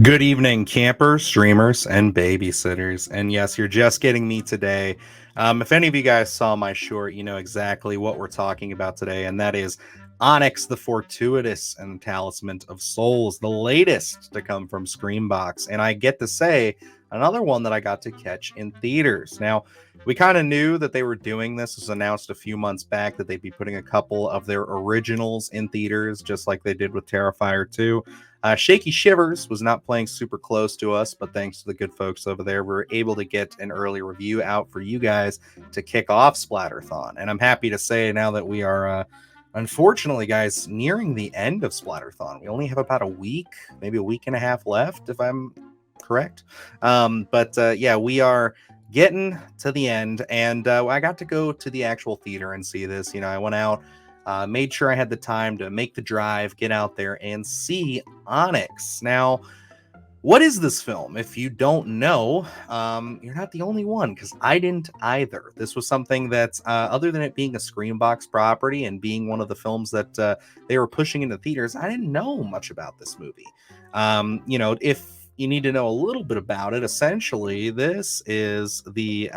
Good evening, campers, streamers, and babysitters. And yes, you're just getting me today. If any of you guys saw my short, you know exactly what we're talking about today, and that is Onyx the Fortuitous and Talisman of Souls, the latest to come from Screambox. And I get to say, another one that I got to catch in theaters. Now, we kind of knew that they were doing this. It was announced a few months back that they'd be putting a couple of their originals in theaters, just like they did with Terrifier 2. Shaky Shivers was not playing super close to us, but thanks to the good folks over there, we were able to get an early review out for you guys to kick off Splatterthon. And I'm happy to say now that we are, unfortunately, guys, nearing the end of Splatterthon. We only have about a week, maybe a week and a half left, if I'm correct. Yeah, we are getting to the end, and I got to go to the actual theater and see this. You know, I went out. Made sure I had the time to make the drive, get out there, and see Onyx. Now, what is this film? If you don't know, you're not the only one, because I didn't either. This was something that, other than it being a Screambox property and being one of the films that they were pushing into theaters, I didn't know much about this movie. If you need to know a little bit about it, essentially, this is the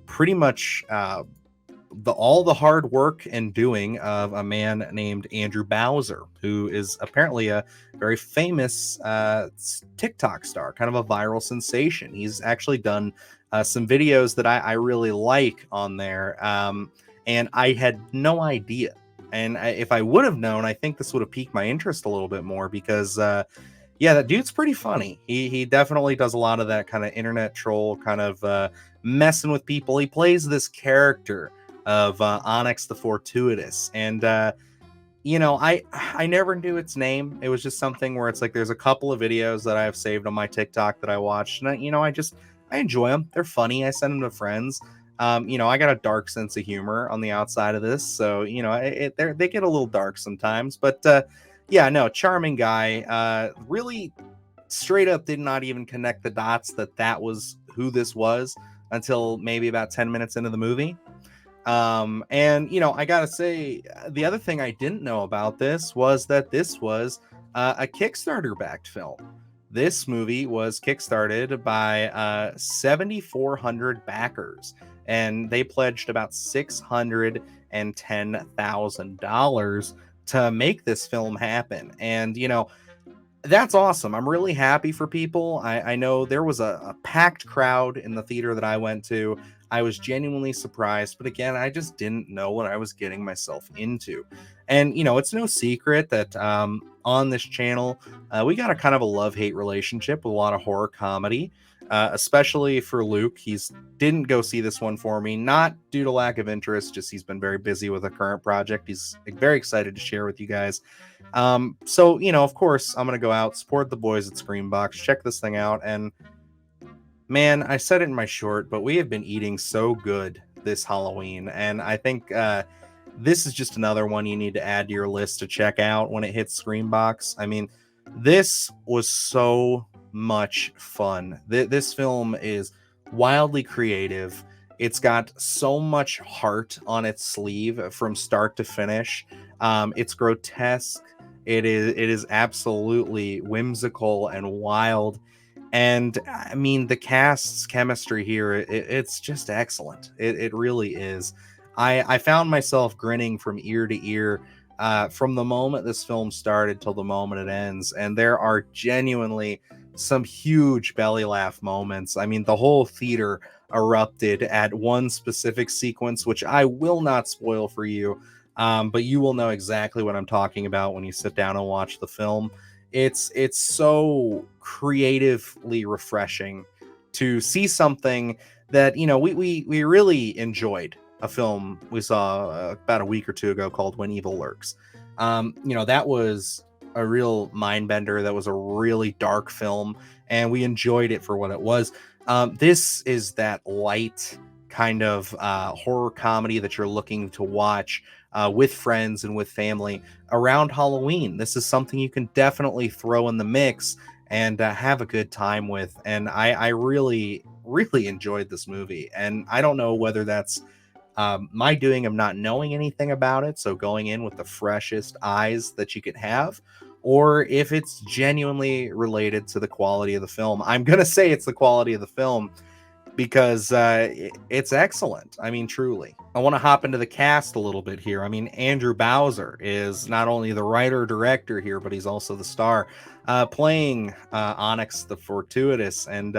pretty much all the hard work and doing of a man named Andrew Bowser, who is apparently a very famous TikTok star, kind of a viral sensation. He's actually done some videos that I really like on there, and I had no idea. And if I would have known, I think this would have piqued my interest a little bit more because, yeah, that dude's pretty funny. He definitely does a lot of that kind of internet troll, kind of messing with people. He plays this character of Onyx the Fortuitous, and I never knew its name. It was just something where it's like there's a couple of videos that I have saved on my TikTok that I watched, and I enjoy them. They're funny. I send them to friends. I got a dark sense of humor on the outside of this, so they get a little dark sometimes, but yeah, no, charming guy. Really straight up did not even connect the dots that was who this was until maybe about 10 minutes into the movie. I gotta say, the other thing I didn't know about this was that this was a Kickstarter backed film. This movie was kickstarted by 7,400 backers, and they pledged about $610,000 to make this film happen. And that's awesome. I'm really happy for people. I know there was a packed crowd in the theater that I went to. I was genuinely surprised, but again, I just didn't know what I was getting myself into. And it's no secret that on this channel, we got a kind of a love-hate relationship with a lot of horror comedy, especially for Luke. He's didn't go see this one for me, not due to lack of interest, just he's been very busy with a current project. He's very excited to share with you guys. Of course, I'm going to go out, support the boys at Screambox, check this thing out, and man, I said it in my short, but we have been eating so good this Halloween, and I think this is just another one you need to add to your list to check out when it hits Screambox. I mean, this was so much fun. This film is wildly creative. It's got so much heart on its sleeve from start to finish. It's grotesque. It is absolutely whimsical and wild. And I mean, the cast's chemistry here, it's just excellent. It really is. I found myself grinning from ear to ear from the moment this film started till the moment it ends. And there are genuinely some huge belly laugh moments. I mean, the whole theater erupted at one specific sequence, which I will not spoil for you. But you will know exactly what I'm talking about when you sit down and watch the film. It's so creatively refreshing to see something that we really enjoyed. A film we saw about a week or two ago called When Evil Lurks. That was a real mind bender. That was a really dark film, and we enjoyed it for what it was. This is that light kind of horror comedy that you're looking to watch with friends and with family around Halloween. This is something you can definitely throw in the mix and have a good time with. And I really, really enjoyed this movie. And I don't know whether that's my doing of not knowing anything about it, so going in with the freshest eyes that you could have, or if it's genuinely related to the quality of the film. I'm going to say it's the quality of the film because it's excellent. I mean, truly. I want to hop into the cast a little bit here. I mean, Andrew Bowser is not only the writer director here, but he's also the star, playing Onyx the Fortuitous. And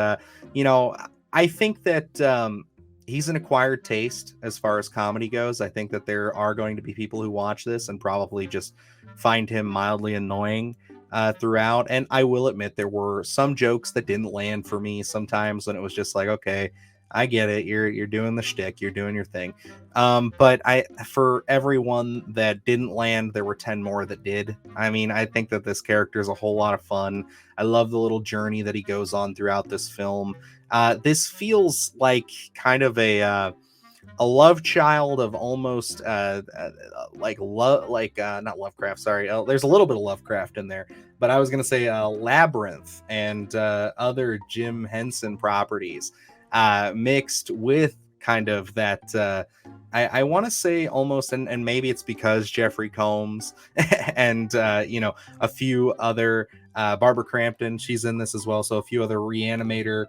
you know, I think that he's an acquired taste as far as comedy goes. I think that there are going to be people who watch this and probably just find him mildly annoying throughout. And I will admit there were some jokes that didn't land for me sometimes when it was just like, okay, I get it. You're doing the shtick. You're doing your thing. But for everyone that didn't land, there were 10 more that did. I mean, I think that this character is a whole lot of fun. I love the little journey that he goes on throughout this film. This feels like kind of a love child of almost like love, like not Lovecraft, sorry, there's a little bit of Lovecraft in there, but I was gonna say Labyrinth and other Jim Henson properties mixed with kind of that I want to say almost, and maybe it's because Jeffrey Combs and you know, a few other Barbara Crampton, she's in this as well, so a few other Reanimator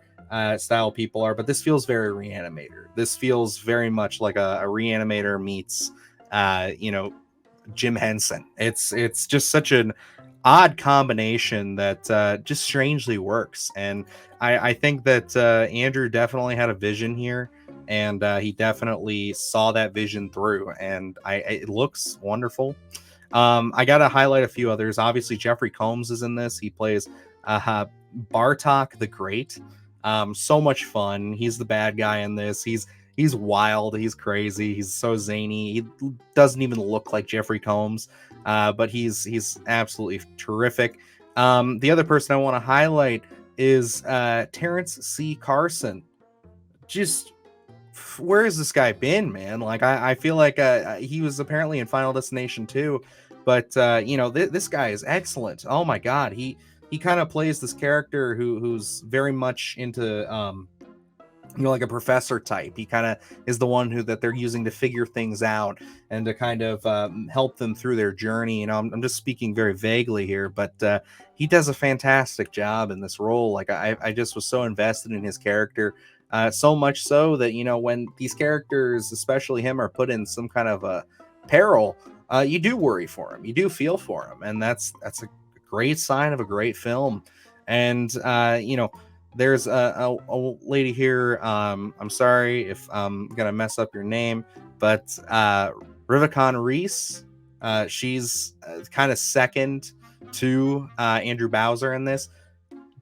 style people are, but this feels very Reanimator. This feels very much like a Reanimator meets you know, Jim Henson. It's just such an odd combination that just strangely works. And I think that Andrew definitely had a vision here, and he definitely saw that vision through, and it looks wonderful. I gotta highlight a few others. Obviously, Jeffrey Combs is in this. He plays Bartok the Great. So much fun. He's the bad guy in this. He's wild. He's crazy. He's so zany. He doesn't even look like Jeffrey Combs, but he's absolutely terrific. The other person I want to highlight is Terrence C. Carson. Just where has this guy been, man? Like I feel like he was apparently in Final Destination 2, but you know, this guy is excellent. Oh my god, he kind of plays this character who's very much into you know, like a professor type. He kind of is the one who that they're using to figure things out and to kind of help them through their journey. You know, I'm just speaking very vaguely here, but he does a fantastic job in this role. Like I just was so invested in his character, so much so that, you know, when these characters, especially him, are put in some kind of a peril, you do worry for him. You do feel for him, and that's a great sign of a great film. And you know, there's a lady here. I'm sorry if I'm gonna mess up your name, but Rivicon Reese. She's kind of second to Andrew Bowser in this.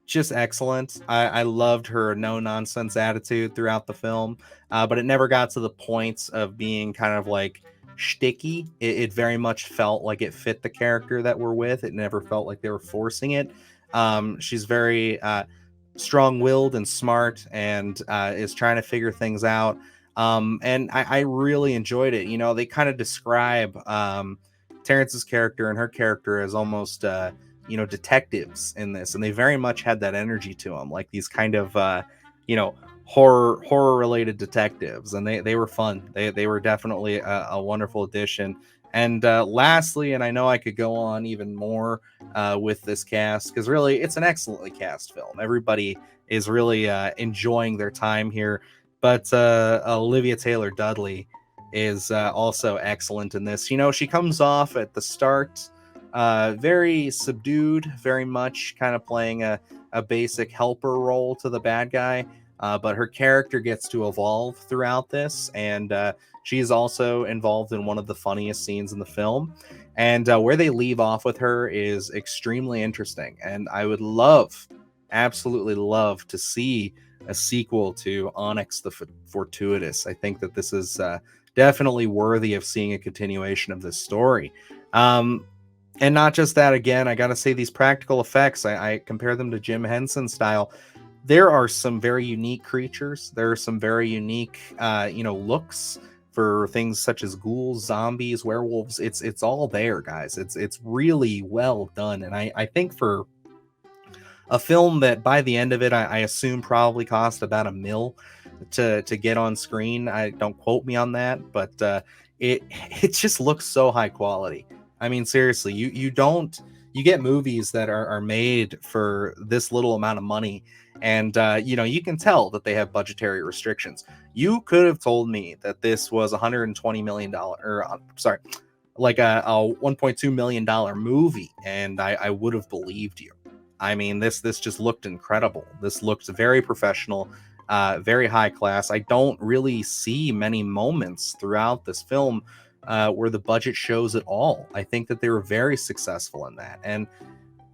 Just excellent. I loved her no nonsense attitude throughout the film, but it never got to the points of being kind of like shticky. It very much felt like it fit the character that we're with. It never felt like they were forcing it. She's very strong-willed and smart, and is trying to figure things out. And I really enjoyed it. You know, they kind of describe Terrence's character and her character as almost you know, detectives in this, and they very much had that energy to them, like these kind of you know, horror related detectives, and they were fun. They were definitely a wonderful addition. And lastly, and I know I could go on even more with this cast, because really it's an excellently cast film. Everybody is really enjoying their time here, but Olivia Taylor Dudley is also excellent in this. You know, she comes off at the start very subdued, very much kind of playing a basic helper role to the bad guy, but her character gets to evolve throughout this, and she's also involved in one of the funniest scenes in the film. And where they leave off with her is extremely interesting, and I would love, absolutely love, to see a sequel to Onyx the Fortuitous. I think that this is definitely worthy of seeing a continuation of this story. And not just that, again, I got to say, these practical effects, I compare them to Jim Henson style. There are some very unique creatures. There are some very unique, you know, looks for things such as ghouls, zombies, werewolves. It's all there, guys. It's really well done. And I think for a film that by the end of it, I assume probably cost about $1 million to get on screen. I don't quote me on that, but it just looks so high quality. I mean, seriously, you you get movies that are made for this little amount of money, and you can tell that they have budgetary restrictions. You could have told me that this was $120 million, or sorry, like a $1.2 million movie, and I would have believed you. I mean, this just looked incredible. This looked very professional, very high class. I don't really see many moments throughout this film where the budget shows at all. I think that they were very successful in that, and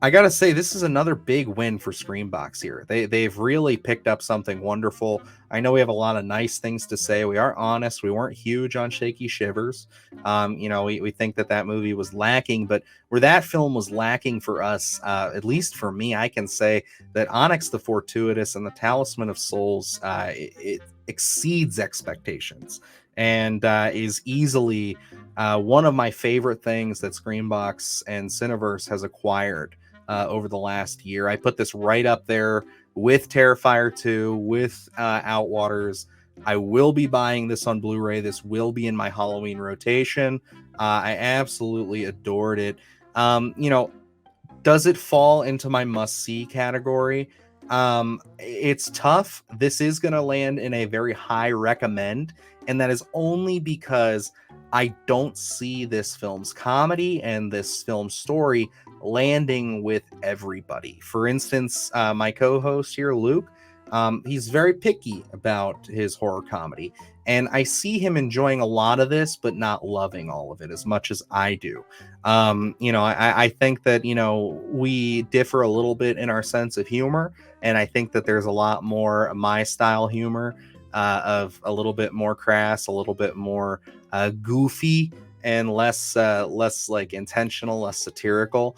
I gotta say, this is another big win for Screambox here. They've really picked up something wonderful. I know we have a lot of nice things to say. We are honest. We weren't huge on Shaky Shivers. We think that that movie was lacking, but where that film was lacking for us, at least for me, I can say that Onyx the Fortuitous and the Talisman of Souls, it exceeds expectations, and is easily one of my favorite things that Screambox and Cineverse has acquired over the last year. I put this right up there with Terrifier 2, with Outwaters. I will be buying this on Blu-ray. This will be in my Halloween rotation. I absolutely adored it. Does it fall into my must-see category? It's tough. This is going to land in a very high recommend, and that is only because I don't see this film's comedy and this film's story landing with everybody. For instance, my co-host here, Luke, he's very picky about his horror comedy, and I see him enjoying a lot of this, but not loving all of it as much as I do. I think that, we differ a little bit in our sense of humor, and I think that there's a lot more my style humor, of a little bit more crass, a little bit more goofy, and less like intentional, less satirical,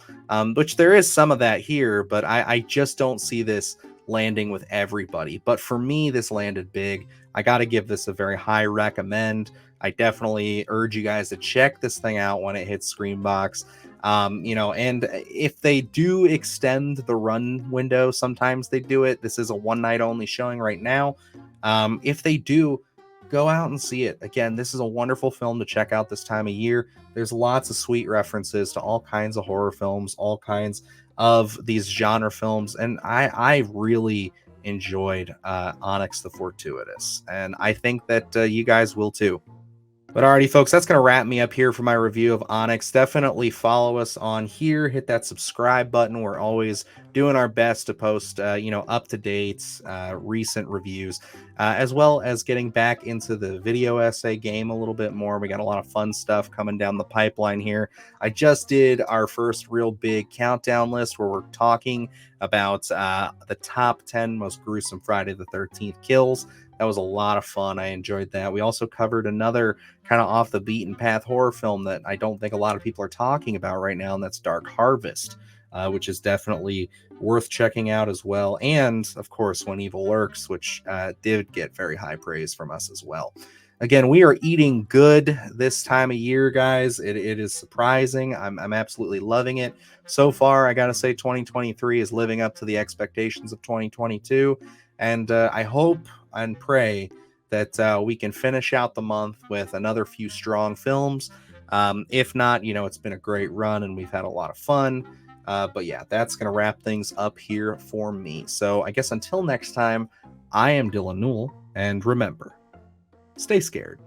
which there is some of that here, but I just don't see this landing with everybody. But for me, this landed big. I got to give this a very high recommend. I definitely urge you guys to check this thing out when it hits Screambox. And if they do extend the run window, sometimes they do it. This is a one night only showing right now. If they do, go out and see it. Again, this is a wonderful film to check out this time of year. There's lots of sweet references to all kinds of horror films, all kinds of these genre films, and I really enjoyed Onyx the Fortuitous, and I think that you guys will too. But alrighty, folks, that's going to wrap me up here for my review of Onyx. Definitely follow us on here. Hit that subscribe button. We're always doing our best to post, up-to-date, recent reviews, as well as getting back into the video essay game a little bit more. We got a lot of fun stuff coming down the pipeline here. I just did our first real big countdown list where we're talking about the top 10 most gruesome Friday the 13th kills. That was a lot of fun. I enjoyed that. We also covered another kind of off the beaten path horror film that I don't think a lot of people are talking about right now, and that's Dark Harvest, which is definitely worth checking out as well. And of course, When Evil Lurks, which did get very high praise from us as well. Again, we are eating good this time of year, guys. It is surprising. I'm absolutely loving it. So far, I got to say 2023 is living up to the expectations of 2022. And I hope and pray that we can finish out the month with another few strong films. If not, it's been a great run and we've had a lot of fun. But yeah, that's going to wrap things up here for me. So I guess until next time, I am Dylan Newell, and remember, stay scared.